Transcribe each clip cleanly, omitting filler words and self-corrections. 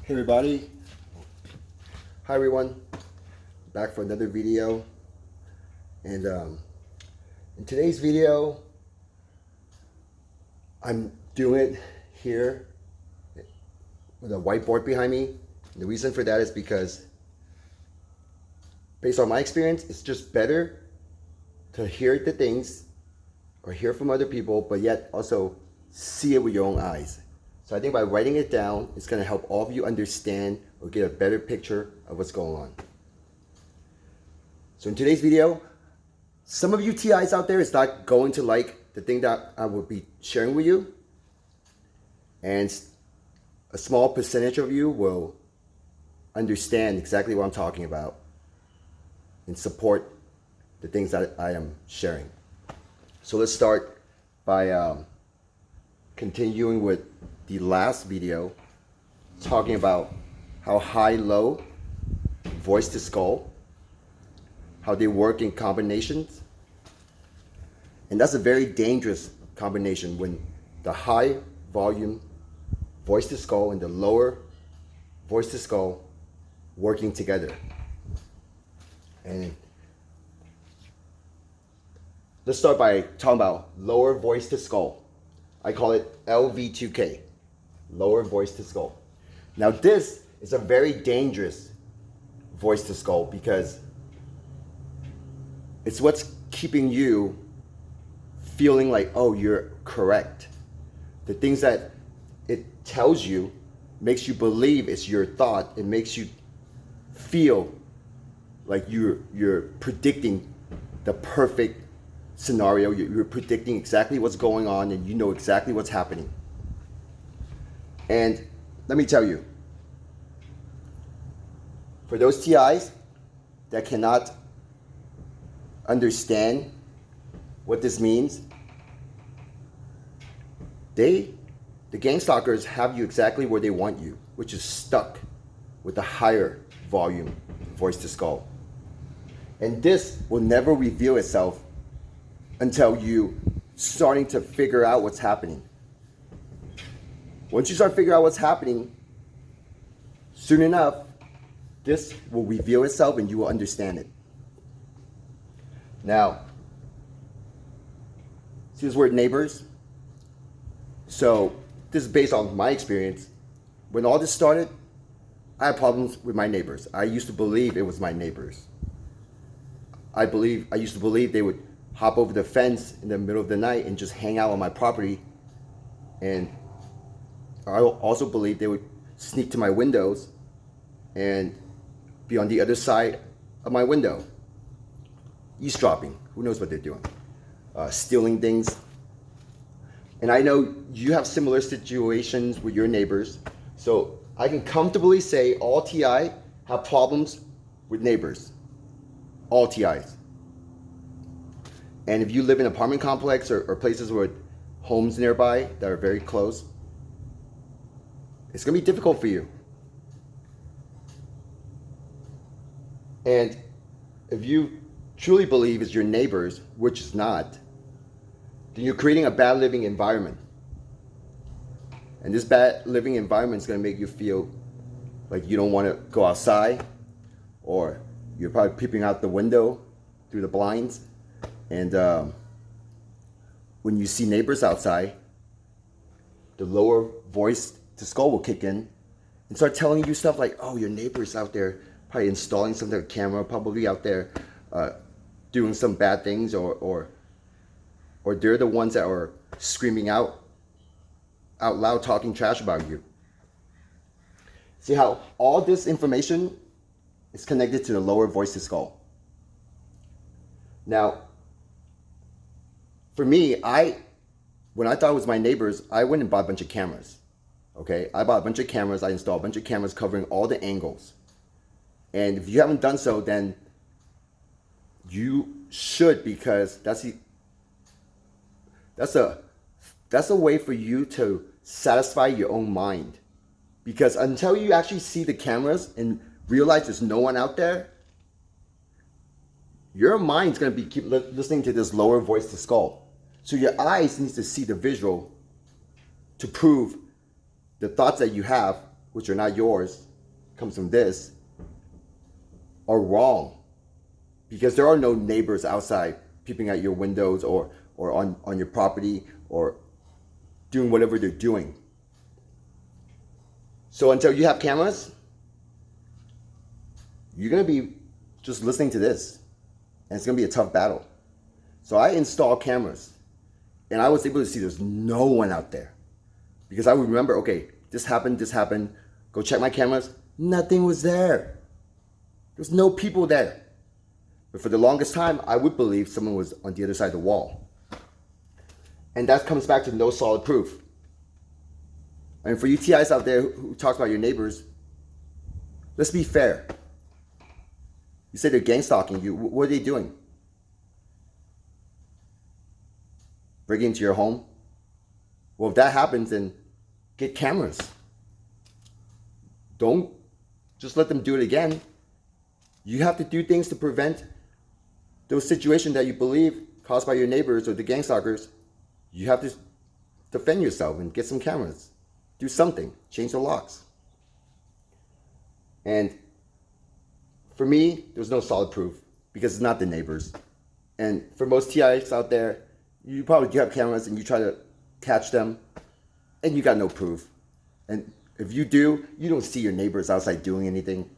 Hey everybody, hi everyone, back for another video. And in today's video, I'm doing it here with a whiteboard behind me. And the reason for that is because based on my experience, it's just better to hear the things or hear from other people, but yet also see it with your own eyes. So I think by writing it down, it's going to help all of you understand or get a better picture of what's going on. So in today's video, some of you TIs out there is not going to like the thing that I will be sharing with you. And a small percentage of you will understand exactly what I'm talking about and support the things that I am sharing. So let's start by continuing with the last video, talking about how high-low, voice to skull, how they work in combinations. And that's a very dangerous combination when the high volume voice to skull and the lower voice to skull working together. And let's start by talking about lower voice to skull. I call it LV2K, lower voice to skull. Now this is a very dangerous voice to skull because it's what's keeping you feeling like, oh, you're correct. The things that it tells you makes you believe it's your thought. It makes you feel like you're predicting the perfect scenario. You're predicting exactly what's going on and you know exactly what's happening. And let me tell you, for those TIs that cannot understand what this means, the gangstalkers have you exactly where they want you, which is stuck with a higher volume voice to skull. And this will never reveal itself until you starting to figure out what's happening. Once you start figuring out what's happening, soon enough, this will reveal itself and you will understand it. Now, see this word neighbors? So this is based on my experience. When all this started, I had problems with my neighbors. I used to believe it was my neighbors. I used to believe they would hop over the fence in the middle of the night and just hang out on my property. And I also believed they would sneak to my windows and be on the other side of my window, eavesdropping. Who knows what they're doing? Stealing things. And I know you have similar situations with your neighbors. So I can comfortably say all TI have problems with neighbors. All TIs. And if you live in an apartment complex or places with homes nearby that are very close, it's going to be difficult for you. And if you truly believe it's your neighbors, which is not, then you're creating a bad living environment. And this bad living environment is going to make you feel like you don't want to go outside, or you're probably peeping out the window through the blinds. And when you see neighbors outside, the lower voice to skull will kick in and start telling you stuff like, oh, your neighbor's out there probably installing some type of camera, probably out there doing some bad things, or they're the ones that are screaming out loud, talking trash about you. See how all this information is connected to the lower voice to skull. Now, for me, when I thought it was my neighbors, I went and bought a bunch of cameras. Okay, I bought a bunch of cameras. I installed a bunch of cameras covering all the angles. And if you haven't done so, then you should, because that's a way for you to satisfy your own mind. Because until you actually see the cameras and realize there's no one out there, your mind's going to keep listening to this lower voice to skull. So your eyes need to see the visual to prove the thoughts that you have which are not yours, comes from this, are wrong. Because there are no neighbors outside peeping at your windows or on your property or doing whatever they're doing. So until you have cameras, you're going to be just listening to this. And it's going to be a tough battle. So I installed cameras. And I was able to see there's no one out there. Because I would remember, okay, this happened. Go check my cameras. Nothing was there. There's no people there. But for the longest time, I would believe someone was on the other side of the wall. And that comes back to no solid proof. And for you TIs out there who talk about your neighbors, let's be fair. You say they're gang stalking you. What are they doing? Breaking into your home? Well, if that happens, then get cameras. Don't just let them do it again. You have to do things to prevent those situations that you believe caused by your neighbors or the gang stalkers. You have to defend yourself and get some cameras. Do something. Change the locks. And for me, there's no solid proof because it's not the neighbors. And for most TIs out there, you probably have cameras and you try to catch them and you got no proof. And if you do, you don't see your neighbors outside doing anything.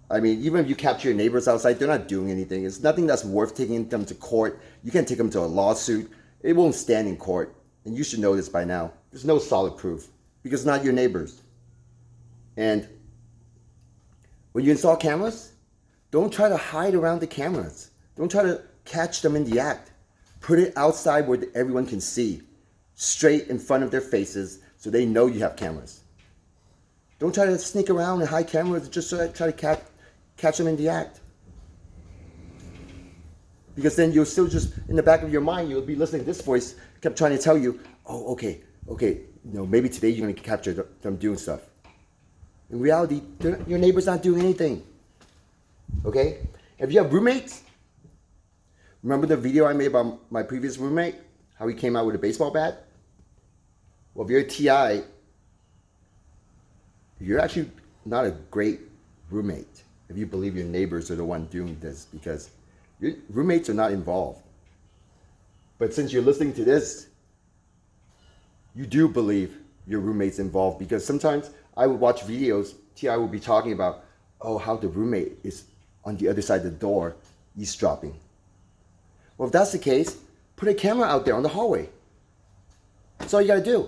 I mean, even if you capture your neighbors outside, they're not doing anything. It's nothing that's worth taking them to court. You can't take them to a lawsuit. It won't stand in court. And you should know this by now. There's no solid proof because it's not your neighbors. And when you install cameras, don't try to hide around the cameras. Don't try to catch them in the act. Put it outside where everyone can see, straight in front of their faces so they know you have cameras. Don't try to sneak around and hide cameras just so try to catch them in the act. Because then you'll still just, in the back of your mind, you'll be listening to this voice, kept trying to tell you, oh, okay, maybe today you're going to capture them doing stuff. In reality, your neighbor's not doing anything. Okay? If you have roommates, remember the video I made about my previous roommate? How he came out with a baseball bat? Well, if you're a TI, you're actually not a great roommate if you believe your neighbors are the one doing this because your roommates are not involved. But since you're listening to this, you do believe your roommate's involved because sometimes I would watch videos, TI would be talking about, how the roommate is on the other side of the door eavesdropping. Well, if that's the case, put a camera out there on the hallway. That's all you gotta do.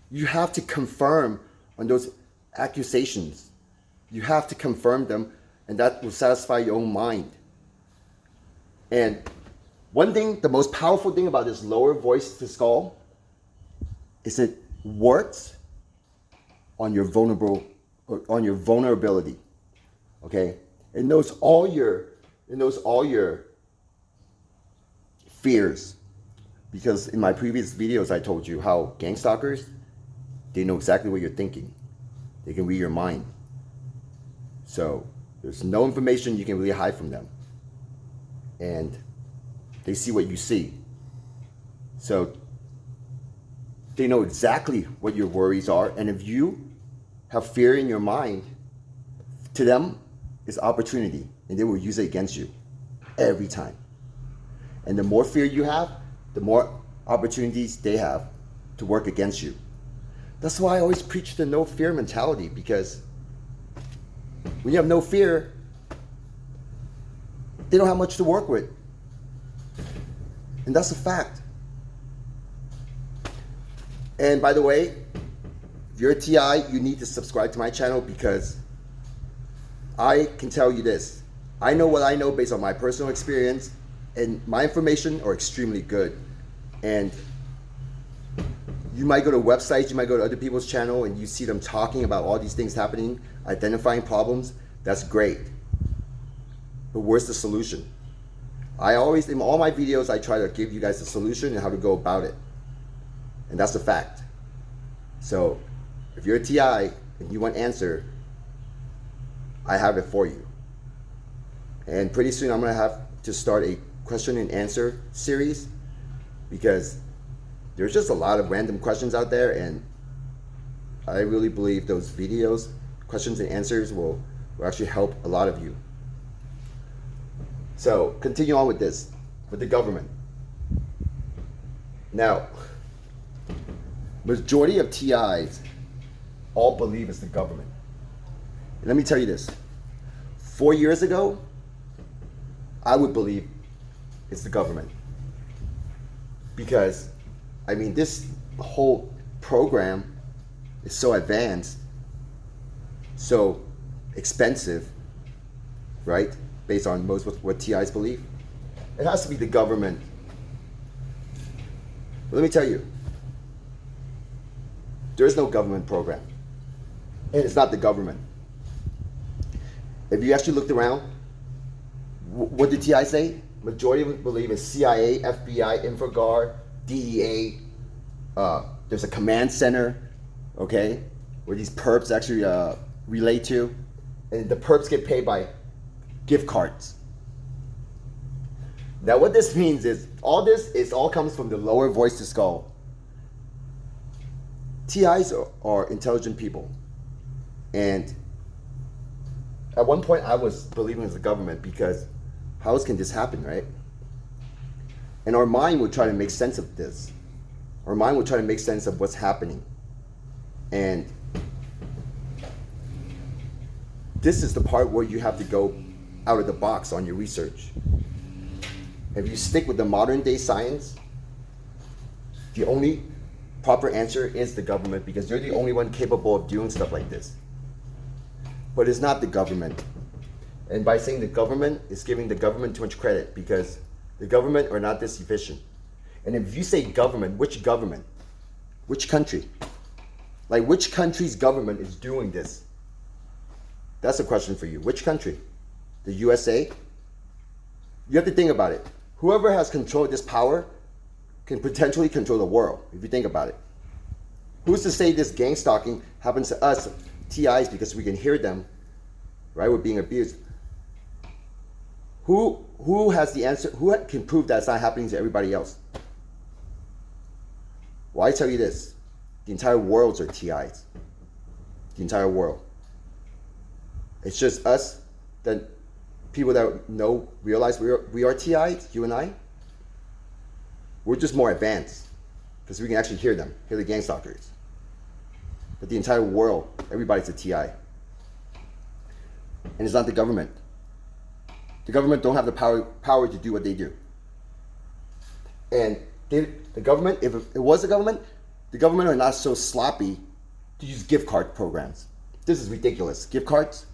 You have to confirm on those accusations. You have to confirm them, and that will satisfy your own mind. And one thing, the most powerful thing about this lower voice to skull is it works on your vulnerability. Okay? It knows all your fears. Because in my previous videos I told you how gangstalkers, they know exactly what you're thinking. They can read your mind. So there's no information you can really hide from them. And they see what you see. So they know exactly what your worries are. And if you have fear in your mind, to them, it's opportunity. And they will use it against you every time. And the more fear you have, the more opportunities they have to work against you. That's why I always preach the no fear mentality, because when you have no fear, they don't have much to work with. And that's a fact. And by the way, if you're a TI, you need to subscribe to my channel because I can tell you this. I know what I know based on my personal experience, and my information are extremely good. And you might go to websites, you might go to other people's channel and you see them talking about all these things happening, identifying problems. That's great. But where's the solution? I always, in all my videos, I try to give you guys the solution and how to go about it. And that's a fact. So if you're a TI and you want an answer, I have it for you. And pretty soon I'm going to have to start a question and answer series because there's just a lot of random questions out there, and I really believe those videos, questions and answers will actually help a lot of you. So continue on with this, with the government. Now, majority of TIs all believe it's the government. And let me tell you this. 4 years ago, I would believe it's the government. Because, I mean, this whole program is so advanced, so expensive, right? Based on most what TIs believe. It has to be the government. But let me tell you, there is no government program. And it's not the government. If you actually looked around, what did TI say? Majority of them believe in CIA, FBI, InfoGuard, DEA. There's a command center, okay, where these perps actually relate to. And the perps get paid by gift cards. Now what this means is, all comes from the lower voice to skull. TIs are intelligent people. And at one point I was believing in the government because how else can this happen, right? And our mind would try to make sense of this. Our mind would try to make sense of what's happening. And this is the part where you have to go out of the box on your research. If you stick with the modern day science, the only proper answer is the government, because they're the only one capable of doing stuff like this. But it's not the government. And by saying the government, it's giving the government too much credit, because the government are not this efficient. And if you say government? Which country? Like, which country's government is doing this? That's a question for you. Which country? The USA? You have to think about it. Whoever has control of this power can potentially control the world, if you think about it. Who's to say this gang stalking happens to us, TIs, because we can hear them, right? We're being abused. Who has the answer? Who can prove that it's not happening to everybody else? Well, I tell you this. The entire worlds are TIs. The entire world. It's just us, that people that realize we are TIs, you and I. We're just more advanced because we can actually hear them, hear the gangstalkers. But the entire world, everybody's a TI. And it's not the government. The government don't have the power to do what they do. And the government, if it was the government are not so sloppy to use gift card programs. This is ridiculous. Gift cards?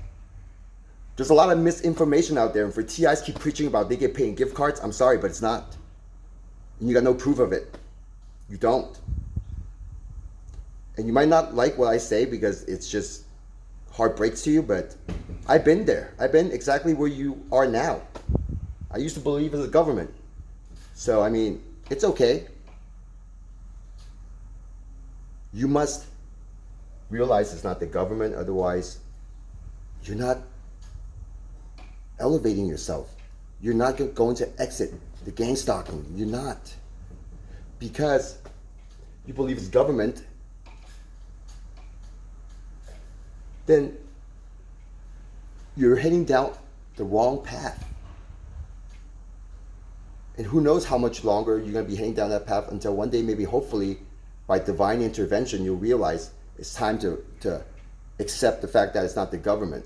There's a lot of misinformation out there, and for TIs keep preaching about they get paid in gift cards, I'm sorry, but it's not. And you got no proof of it. You don't. And you might not like what I say because it's just heartbreaks to you, but I've been there. I've been exactly where you are now. I used to believe in the government. So, I mean, it's okay. You must realize it's not the government, otherwise you're not elevating yourself. You're not going to exit the gang stalking. You're not. Because you believe it's government, then you're heading down the wrong path. And who knows how much longer you're going to be heading down that path until one day, maybe hopefully by divine intervention, you'll realize it's time to accept the fact that it's not the government.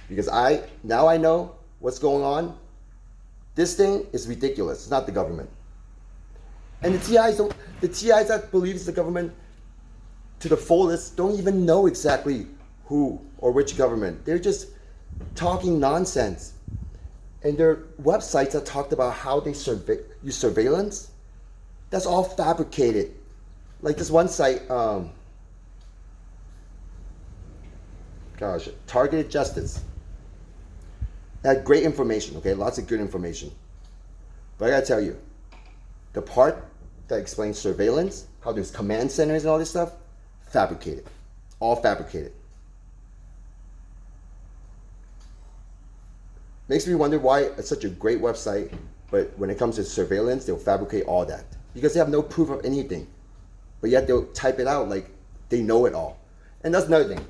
Because now I know what's going on. This thing is ridiculous. It's not the government. And the TIs that believe it's the government to the fullest don't even know exactly who or which government. They're just talking nonsense. And their websites that talked about how they use surveillance, that's all fabricated. Like this one site, Targeted Justice. It had great information, okay? Lots of good information. But I gotta tell you, the part that explains surveillance, how there's command centers and all this stuff, fabricated. All fabricated. Makes me wonder why it's such a great website, but when it comes to surveillance, they'll fabricate all that. Because they have no proof of anything. but yet they'll type it out like they know it all. And that's another thing.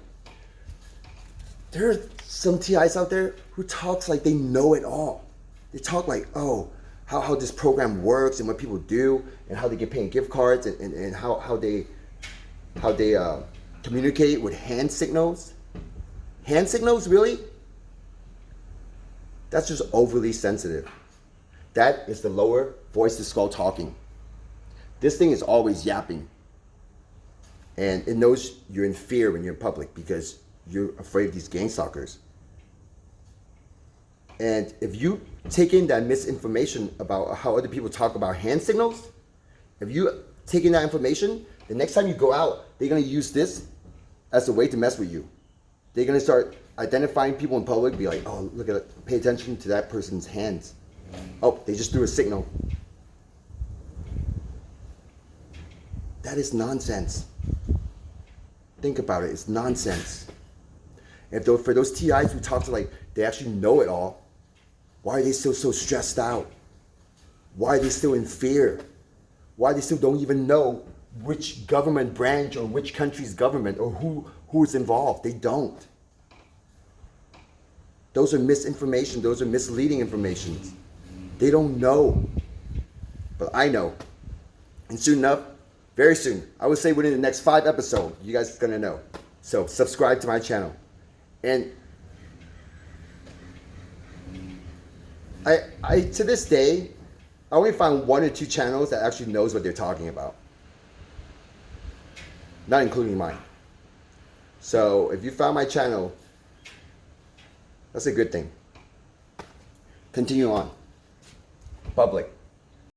There are some TIs out there who talks like they know it all. They talk like, oh, how this program works and what people do and how they get paying gift cards and how they communicate with hand signals. Hand signals, really? That's just overly sensitive. That is the lower voice to skull talking. This thing is always yapping. And it knows you're in fear when you're in public because you're afraid of these gangstalkers. And if you take in that misinformation about how other people talk about hand signals, if you take in that information, the next time you go out, they're going to use this as a way to mess with you. They're going to start identifying people in public, be like, oh, look at it, pay attention to that person's hands. Oh, they just threw a signal. That is nonsense. Think about it, it's nonsense. And for those TIs who talk to like, they actually know it all, why are they still so stressed out? Why are they still in fear? Why they still don't even know which government branch or which country's government or who is involved? They don't. Those are misinformation, those are misleading information. They don't know. But I know. And soon enough, very soon, I would say within the next 5 episodes, you guys are gonna know. So subscribe to my channel. And I to this day, I only found 1 or 2 channels that actually knows what they're talking about. Not including mine. So if you found my channel, that's a good thing. Continue on. Public.